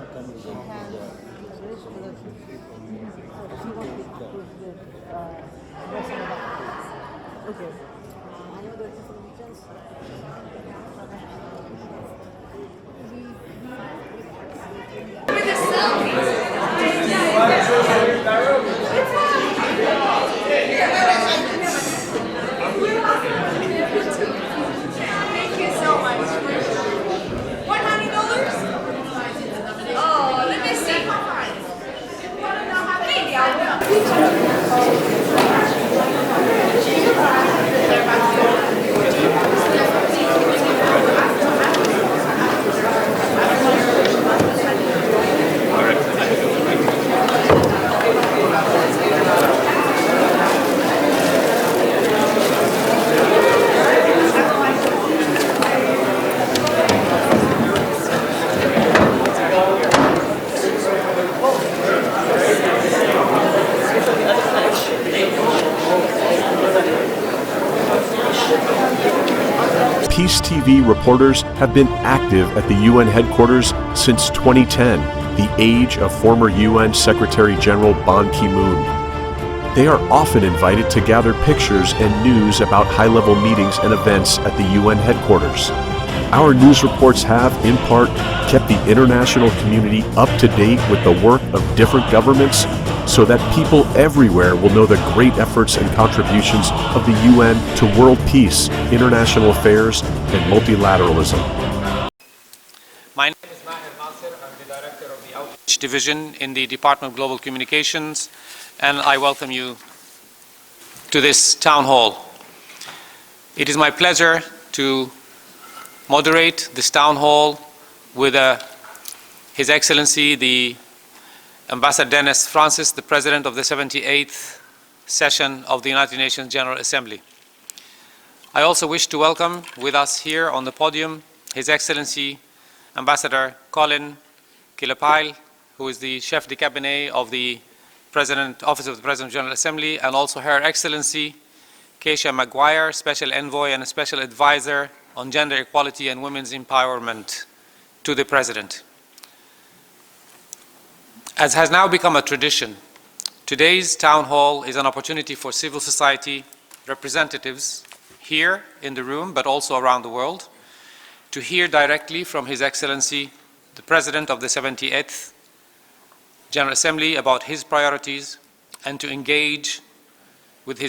She has a great relationship. She wants with okay. I know there's different regions. Thank you so much. $100? Oh, let me see. Maybe I Peace TV reporters have been active at the UN headquarters since 2010, the age of former UN Secretary General Ban Ki-moon. They are often invited to gather pictures and news about high-level meetings and events at the UN headquarters. Our news reports have, in part, kept the international community up to date with the work of different governments so that people everywhere will know the great efforts and contributions of the UN to world peace, international affairs, and multilateralism. My name is Maher Nasser. I'm the Director of the Outreach Division in the Department of Global Communications, and I welcome you to this town hall. It is my pleasure to moderate this town hall with His Excellency, the Ambassador Dennis Francis, the President of the 78th session of the United Nations General Assembly. I also wish to welcome with us here on the podium His Excellency Ambassador Colin Kilpaile, who is the Chef de Cabinet of the Office of the President of the General Assembly, and also Her Excellency Keisha Maguire, Special Envoy and Special Advisor on Gender Equality and Women's Empowerment to the President. As has now become a tradition, today's town hall is an opportunity for civil society representatives here in the room, but also around the world, to hear directly from His Excellency, the President of the 78th General Assembly, about his priorities and to engage with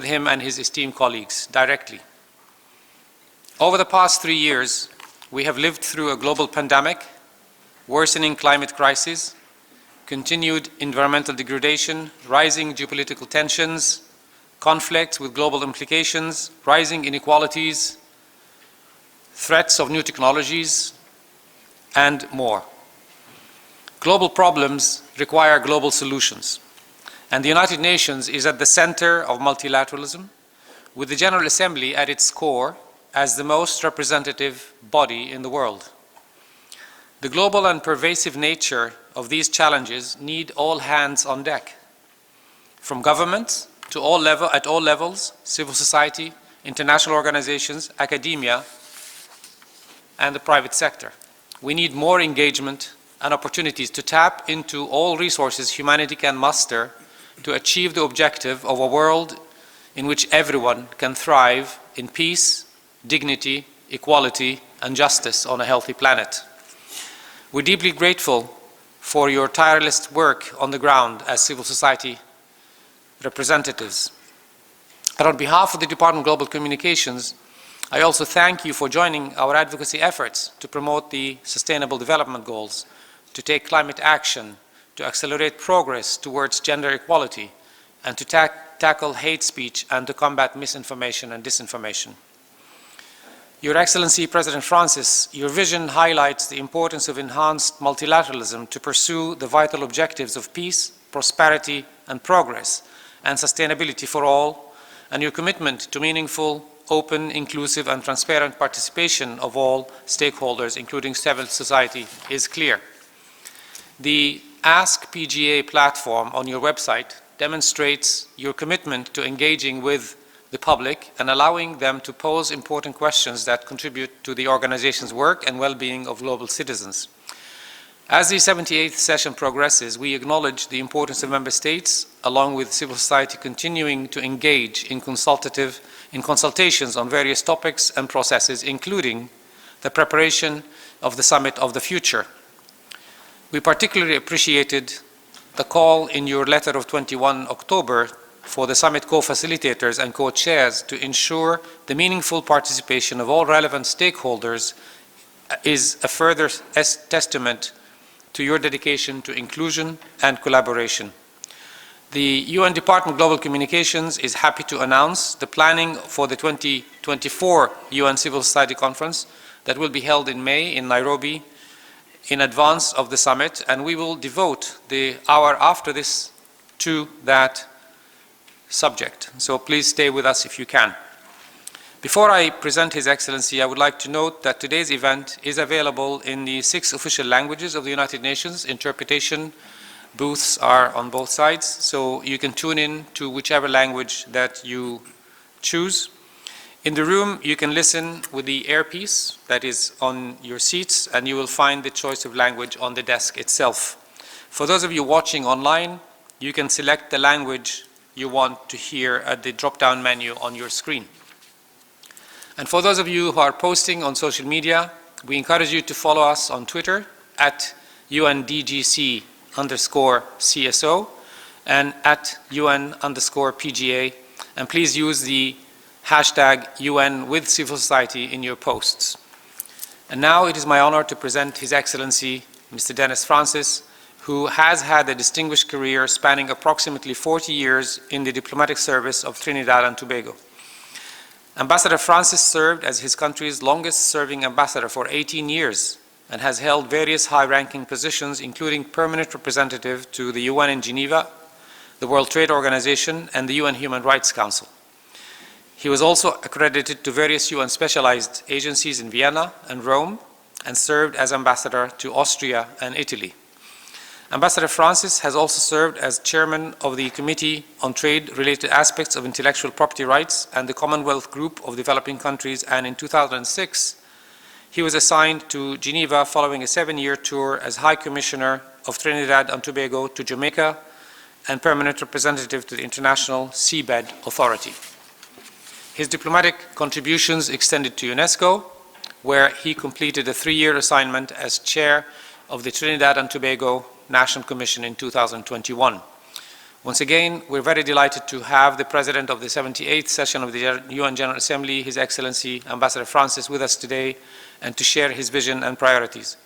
him and his esteemed colleagues directly. Over the past 3 years, we have lived through a global pandemic, worsening climate crisis, continued environmental degradation, rising geopolitical tensions, conflicts with global implications, rising inequalities, threats of new technologies, and more. Global problems require global solutions, and the United Nations is at the center of multilateralism, with the General Assembly at its core as the most representative body in the world. The global and pervasive nature of these challenges need all hands on deck, from governments to at all levels, civil society, international organizations, academia, and the private sector. We need more engagement and opportunities to tap into all resources humanity can muster to achieve the objective of a world in which everyone can thrive in peace, dignity, equality, and justice on a healthy planet. We're deeply grateful for your tireless work on the ground as civil society representatives. And on behalf of the Department of Global Communications, I also thank you for joining our advocacy efforts to promote the Sustainable Development Goals, to take climate action, to accelerate progress towards gender equality, and to tackle hate speech and to combat misinformation and disinformation. Your Excellency, President Francis, your vision highlights the importance of enhanced multilateralism to pursue the vital objectives of peace, prosperity, and progress, and sustainability for all, and your commitment to meaningful, open, inclusive, and transparent participation of all stakeholders, including civil society, is clear. The Ask PGA platform on your website demonstrates your commitment to engaging with the public and allowing them to pose important questions that contribute to the organization's work and well-being of global citizens. As the 78th session progresses, we acknowledge the importance of member states, along with civil society, continuing to engage in consultations on various topics and processes, including the preparation of the Summit of the Future. We particularly appreciated the call in your letter of 21 October for the Summit co-facilitators and co-chairs to ensure the meaningful participation of all relevant stakeholders is a further testament to your dedication to inclusion and collaboration. The UN Department of Global Communications is happy to announce the planning for the 2024 UN Civil Society Conference that will be held in May in Nairobi in advance of the summit, and we will devote the hour after this to that subject. So please stay with us if you can. Before I present His Excellency, I would like to note that today's event is available in the 6 official languages of the United Nations. Interpretation booths are on both sides, so you can tune in to whichever language that you choose. In the room, you can listen with the earpiece that is on your seats, and you will find the choice of language on the desk itself. For those of you watching online, you can select the language you want to hear at the drop-down menu on your screen. And for those of you who are posting on social media, we encourage you to follow us on Twitter at UNDGC_CSO and at UN_PGA. And please use the hashtag UN with civil society in your posts. And now it is my honor to present His Excellency, Mr. Dennis Francis, who has had a distinguished career spanning approximately 40 years in the diplomatic service of Trinidad and Tobago. Ambassador Francis served as his country's longest-serving ambassador for 18 years and has held various high-ranking positions, including permanent representative to the UN in Geneva, the World Trade Organization, and the UN Human Rights Council. He was also accredited to various UN specialized agencies in Vienna and Rome, and served as ambassador to Austria and Italy. Ambassador Francis has also served as chairman of the Committee on Trade-Related Aspects of Intellectual Property Rights and the Commonwealth Group of Developing Countries, and in 2006, he was assigned to Geneva following a 7-year tour as High Commissioner of Trinidad and Tobago to Jamaica and permanent representative to the International Seabed Authority. His diplomatic contributions extended to UNESCO, where he completed a 3-year assignment as chair of the Trinidad and Tobago National Commission in 2021. Once again, we're very delighted to have the President of the 78th session of the UN General Assembly, His Excellency Ambassador Francis, with us today and to share his vision and priorities.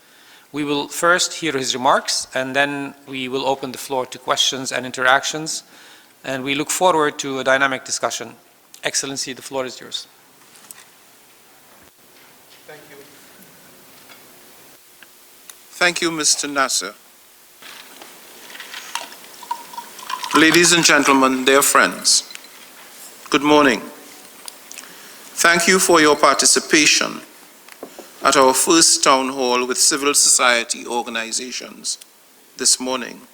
We will first hear his remarks, and then we will open the floor to questions and interactions, and we look forward to a dynamic discussion. Excellency, the floor is yours. Thank you. Thank you, Mr. Nasser. Ladies and gentlemen, dear friends, good morning. Thank you for your participation at our first town hall with civil society organizations this morning.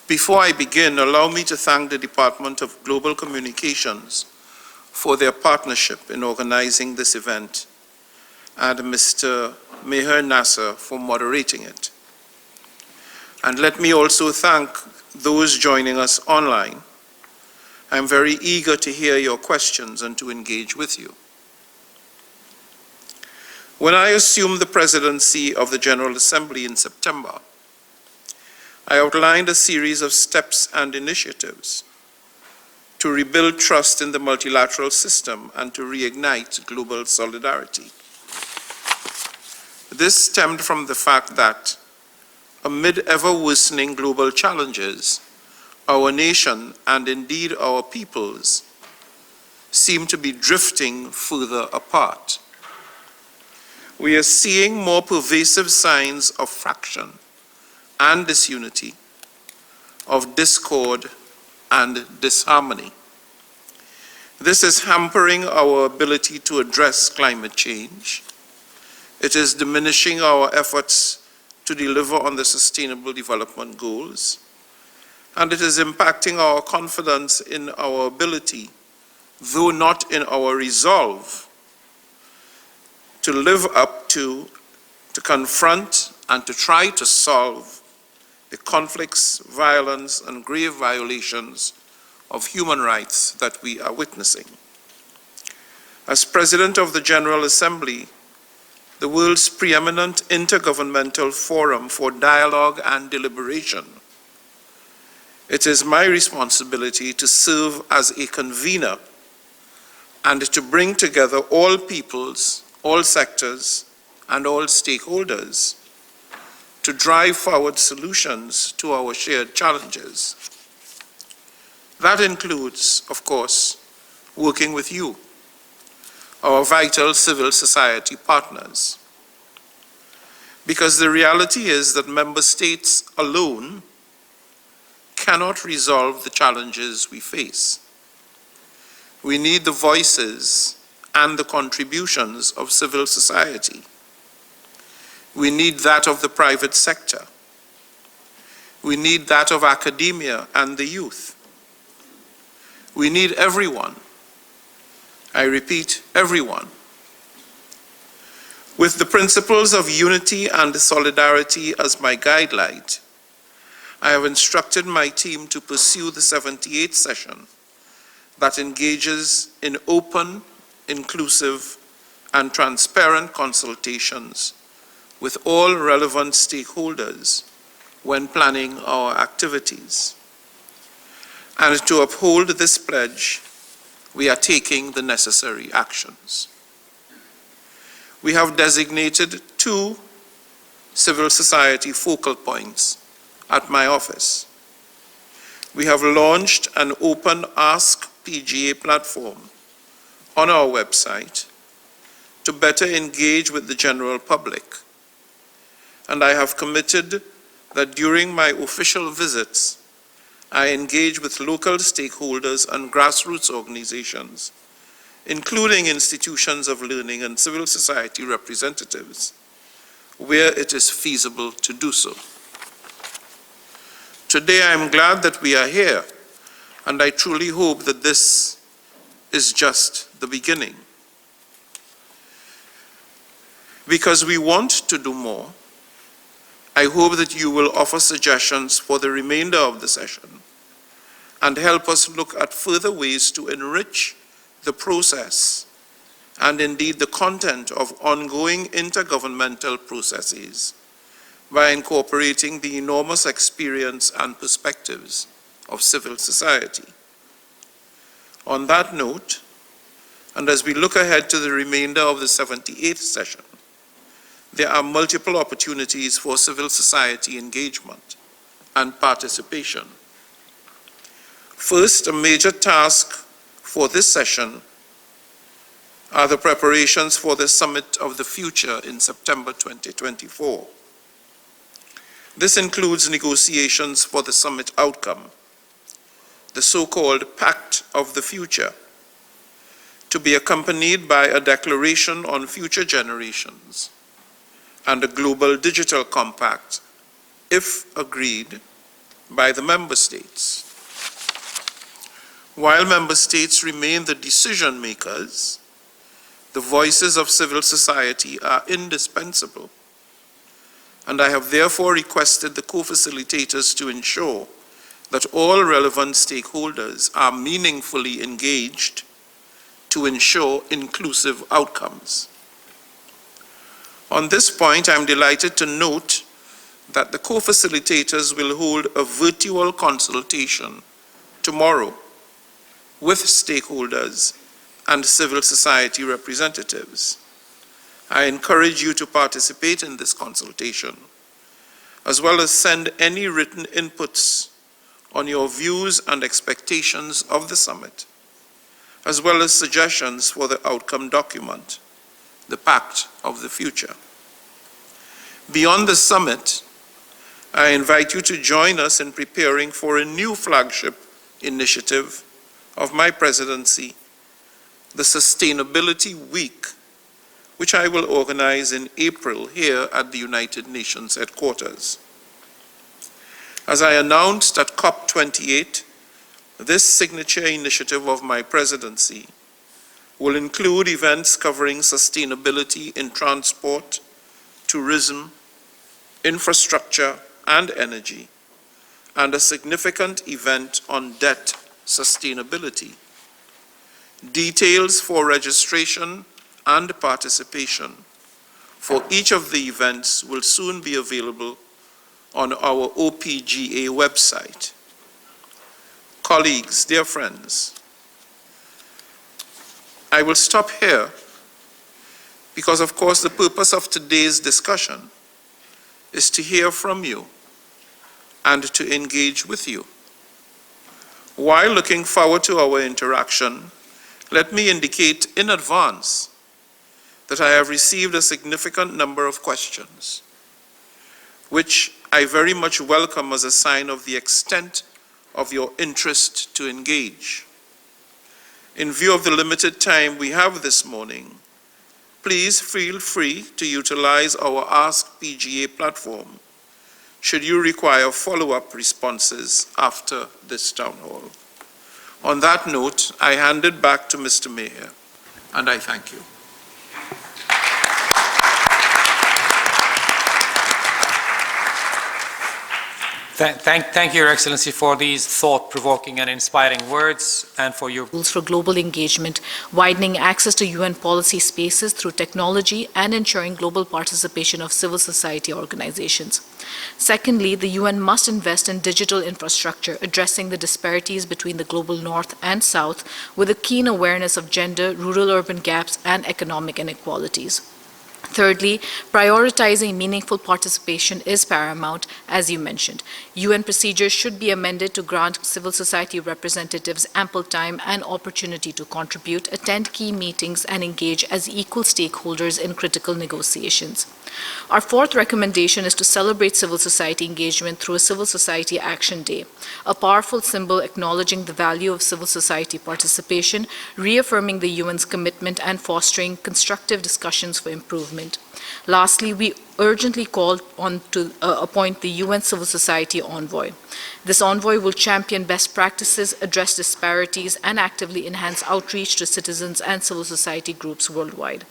Before I begin, allow me to thank the Department of Global Communications for their partnership in organizing this event, and Mr. Maher Nasser for moderating it. And let me also thank those joining us online. I'm very eager to hear your questions and to engage with you. When I assumed the presidency of the General Assembly in September, I outlined a series of steps and initiatives to rebuild trust in the multilateral system and to reignite global solidarity. This stemmed from the fact that, amid ever-worsening global challenges, our nation, and indeed our peoples, seem to be drifting further apart. We are seeing more pervasive signs of fraction and disunity, of discord and disharmony. This is hampering our ability to address climate change. It is diminishing our efforts to deliver on the Sustainable Development Goals, and it is impacting our confidence in our ability, though not in our resolve, to live up to confront and to try to solve the conflicts, violence, and grave violations of human rights that we are witnessing. As President of the General Assembly, the world's preeminent intergovernmental forum for dialogue and deliberation, it is my responsibility to serve as a convener and to bring together all peoples, all sectors, and all stakeholders to drive forward solutions to our shared challenges. That includes, of course, working with you, our vital civil society partners. Because the reality is that member states alone cannot resolve the challenges we face. We need the voices and the contributions of civil society. We need that of the private sector. We need that of academia and the youth. We need everyone. I repeat, everyone. With the principles of unity and solidarity as my guidelight, I have instructed my team to pursue the 78th session that engages in open, inclusive, and transparent consultations with all relevant stakeholders when planning our activities. And to uphold this pledge, we are taking the necessary actions. We have designated 2 civil society focal points at my office. We have launched an open Ask PGA platform on our website to better engage with the general public. And I have committed that during my official visits, I engage with local stakeholders and grassroots organizations, including institutions of learning and civil society representatives, where it is feasible to do so. Today, I am glad that we are here, and I truly hope that this is just the beginning. Because we want to do more, I hope that you will offer suggestions for the remainder of the session and help us look at further ways to enrich the process and indeed the content of ongoing intergovernmental processes by incorporating the enormous experience and perspectives of civil society. On that note, and as we look ahead to the remainder of the 78th session, there are multiple opportunities for civil society engagement and participation. First, a major task for this session are the preparations for the Summit of the Future in September 2024. This includes negotiations for the summit outcome, the so-called Pact of the Future, to be accompanied by a declaration on future generations and a global digital compact, if agreed by the member states. While member states remain the decision makers, the voices of civil society are indispensable, and I have therefore requested the co-facilitators to ensure that all relevant stakeholders are meaningfully engaged to ensure inclusive outcomes. On this point, I'm delighted to note that the co-facilitators will hold a virtual consultation tomorrow with stakeholders and civil society representatives. I encourage you to participate in this consultation, as well as send any written inputs on your views and expectations of the summit, as well as suggestions for the outcome document, the Pact of the Future. Beyond the summit, I invite you to join us in preparing for a new flagship initiative of my presidency, the Sustainability Week, which I will organize in April here at the United Nations headquarters. As I announced at COP28, this signature initiative of my presidency will include events covering sustainability in transport, tourism, infrastructure and energy, and a significant event on debt sustainability. Details for registration and participation for each of the events will soon be available on our OPGA website. Colleagues, dear friends, I will stop here because, of course, the purpose of today's discussion is to hear from you and to engage with you. While looking forward to our interaction, let me indicate in advance that I have received a significant number of questions, which I very much welcome as a sign of the extent of your interest to engage. In view of the limited time we have this morning, please feel free to utilize our Ask PGA platform should you require follow-up responses after this town hall. On that note, I hand it back to Mr. Maher, and I thank you. Thank you, Your Excellency, for these thought-provoking and inspiring words and for your Rules for global engagement, widening access to UN policy spaces through technology, and ensuring global participation of civil society organizations. Secondly, the UN must invest in digital infrastructure, addressing the disparities between the global north and south with a keen awareness of gender, rural-urban gaps, and economic inequalities. Thirdly, prioritizing meaningful participation is paramount, as you mentioned. UN procedures should be amended to grant civil society representatives ample time and opportunity to contribute, attend key meetings, and engage as equal stakeholders in critical negotiations. Our fourth recommendation is to celebrate civil society engagement through a Civil Society Action Day, a powerful symbol acknowledging the value of civil society participation, reaffirming the UN's commitment, and fostering constructive discussions for improvement. Lastly, we urgently call on to appoint the UN Civil Society Envoy. This envoy will champion best practices, address disparities, and actively enhance outreach to citizens and civil society groups worldwide.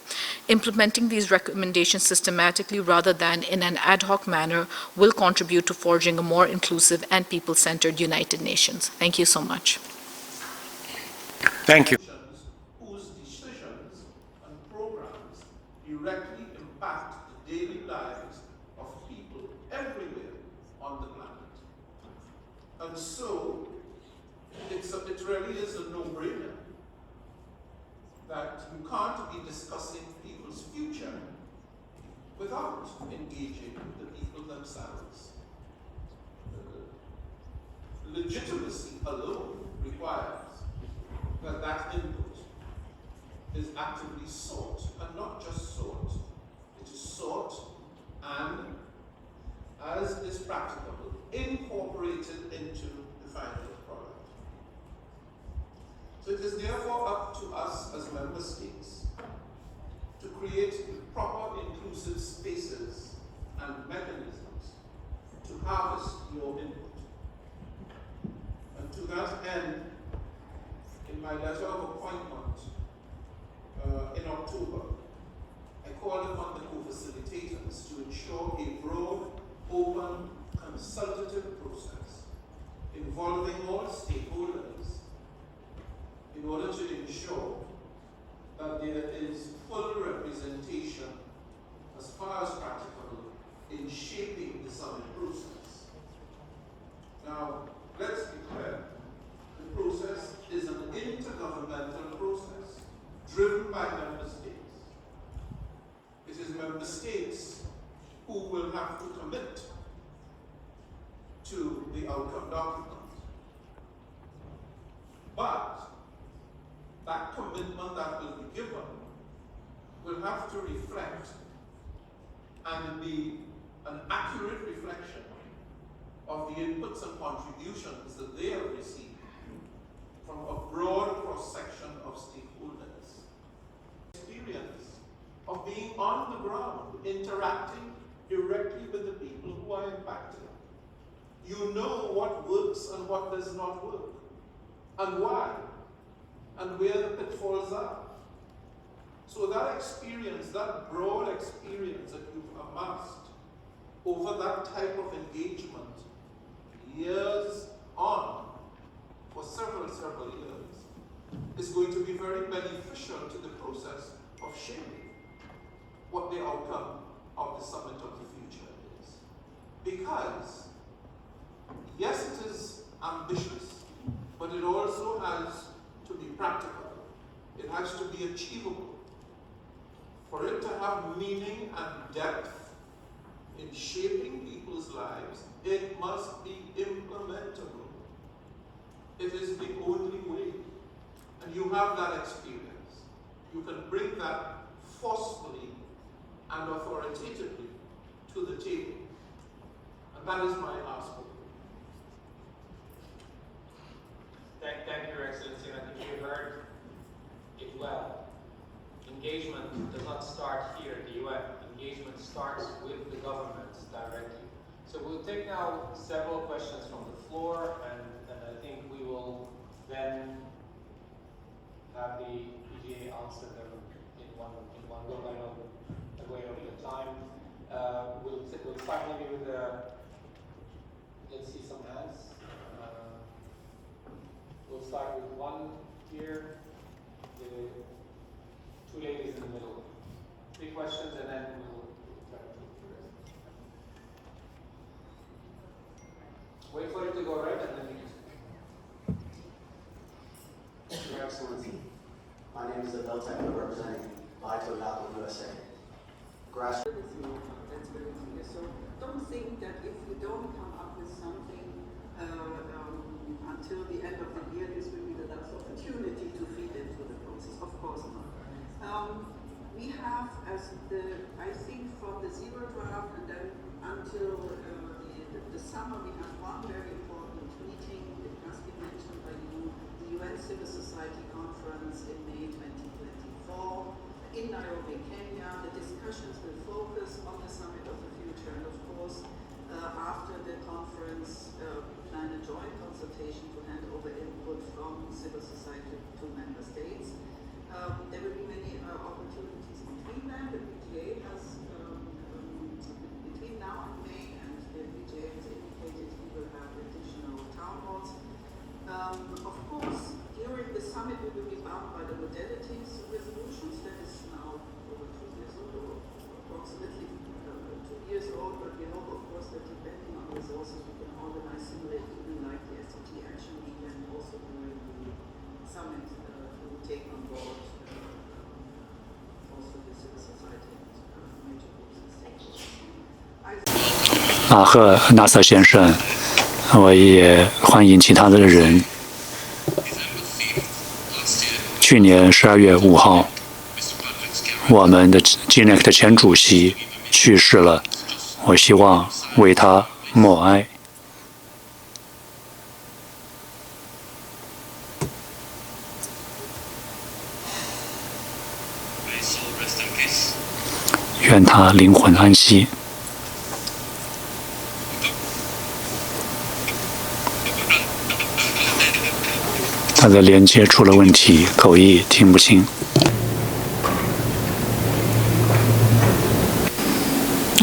Implementing these recommendations systematically rather than in an ad hoc manner will contribute to forging a more inclusive and people-centered United Nations. Thank you so much. Thank you. Whose decisions and programs directly impact the daily lives of people everywhere on the planet. And so, it really is a no-brainer that you can't be discussing people's future without engaging with the people themselves. Legitimacy alone requires that input is actively sought, and not just sought. It is sought and, as is practicable, incorporated into the final product. So it is therefore up to us as member states to create the proper inclusive spaces and mechanisms to harvest your input. And to that end, in my letter of appointment in October, I called upon the co-facilitators to ensure a broad, open, consultative process involving all stakeholders in order to ensure that there is full representation as far as practicable in shaping the summit process. Now, let's be clear. The process is an intergovernmental process driven by member states. It is member states who will have to commit to the outcome document. But that commitment that will be given will have to reflect and be an accurate reflection of the inputs and contributions that they have received from a broad cross-section of stakeholders. Experience of being on the ground, interacting directly with the people who are impacted. You know what works and what does not work, and why, and where the pitfalls are. So that experience, that broad experience that you've amassed, over that type of engagement years on, for several years, is going to be very beneficial to the process of shaping what the outcome of the summit of the future is. Because, yes, it is ambitious, but it also has to be practical. It has to be achievable. For it to have meaning and depth in shaping people's lives, it must be implementable. It is the only way. And you have that experience. You can bring that forcefully and authoritatively to the table. And that is my last point. Thank you, Your Excellency. I think you heard it well. Engagement does not start here at the UN. Engagement starts with the governments directly. So we'll take now several questions from the floor, and I think we will then have the PGA answer them in one go. I know I'm way over the time. We'll start maybe with let's see some hands. We'll start with one here, the two ladies in the middle. 3 questions, and then we'll try to do the rest. Wait for it to go right, and then you can speak. Your Excellency, my name is Abel Techno, representing Vital Lab USA. That's very clear. So don't think that if you don't come up with something until the end of the year, this will be the last opportunity to feed into the process. Of course not. We have, I think from the zero draft and then until the summer, we have one very important meeting. It has been mentioned by you, the UN Civil Society Conference in May 2024 in Nairobi, Kenya. The discussions will focus on the Summit of the Future, and of course, after the conference, plan a joint consultation to hand over input from civil society to member states. There will be many opportunities between them. The PGA has, between now and May, and the PGA has indicated we will have additional town halls. Of course, during the summit we will be bound by the modalities resolutions. That is now over 2 years old, or approximately 2 years old, but we hope, of course, that depending on resources we can organize similar even like the SDG Action Week, and also during the summit we will take on board also the civil society and major groups and stakeholders. 马赫纳瑟先生，我也欢迎其他的人。去年12月5号，我们的 GNEC 的前主席去世了，我希望为他默哀。愿他灵魂安息。他的连接出了问题，口译听不清。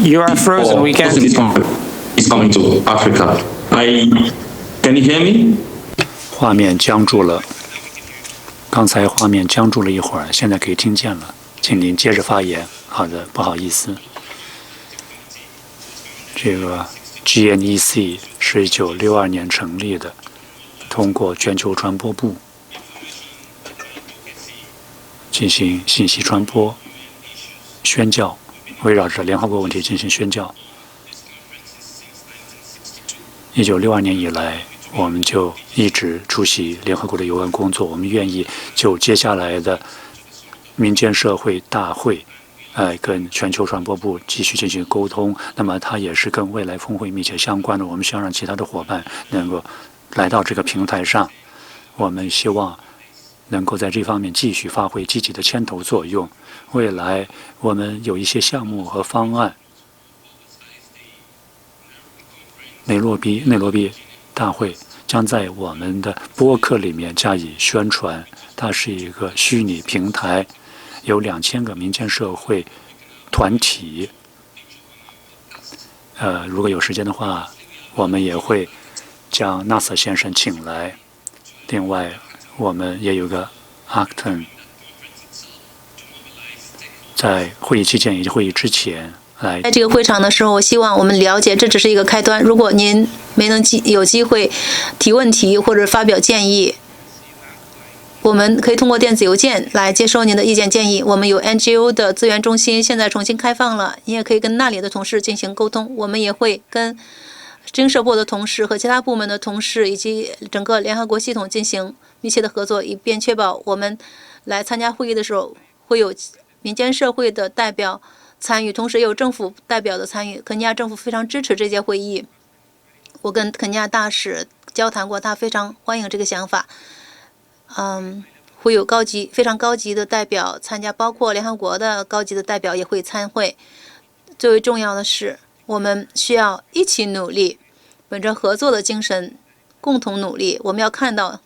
You are frozen. We can't. It's coming to Africa. Can you hear me? 画面僵住了。刚才画面僵住了一会儿，现在可以听见了，请您接着发言。好的，不好意思。这个 GNEC 是1962年成立的，通过全球传播部进行信息传播、宣教，围绕着联合国问题进行宣教。1962年以来，我们就一直出席联合国的有关工作。我们愿意就接下来的民间社会大会，跟全球传播部继续进行沟通。那么它也是跟未来峰会密切相关的。我们希望让其他的伙伴能够来到这个平台上。我们希望能够在这方面继续发挥积极的牵头作用。未来我们有一些项目和方案。内罗毕大会将在我们的播客里面加以宣传。它是一个虚拟平台，有2000个民间社会团体如果有时间的话，我们也会将纳瑟先生请来。另外，我们也有个 Acton， 在会议期间以及会议之前来。在这个会场的时候，我希望我们了解，这只是一个开端。如果您没能有机会提问题或者发表建议，我们可以通过电子邮件来接收您的意见建议。我们有 NGO 的资源中心，现在重新开放了，你也可以跟那里的同事进行沟通。我们也会跟经社部的同事和其他部门的同事以及整个联合国系统进行密切的合作，以便确保我们来参加会议的时候会有民间社会的代表参与，同时也有政府代表的参与。肯尼亚政府非常支持这届会议，我跟肯尼亚大使交谈过，他非常欢迎这个想法。会有非常高级的代表参加，包括联合国的高级的代表也会参会。最为重要的是，我们需要一起努力，本着合作的精神，共同努力。我们要看到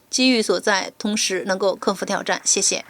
机遇所在，同时能够克服挑战。谢谢。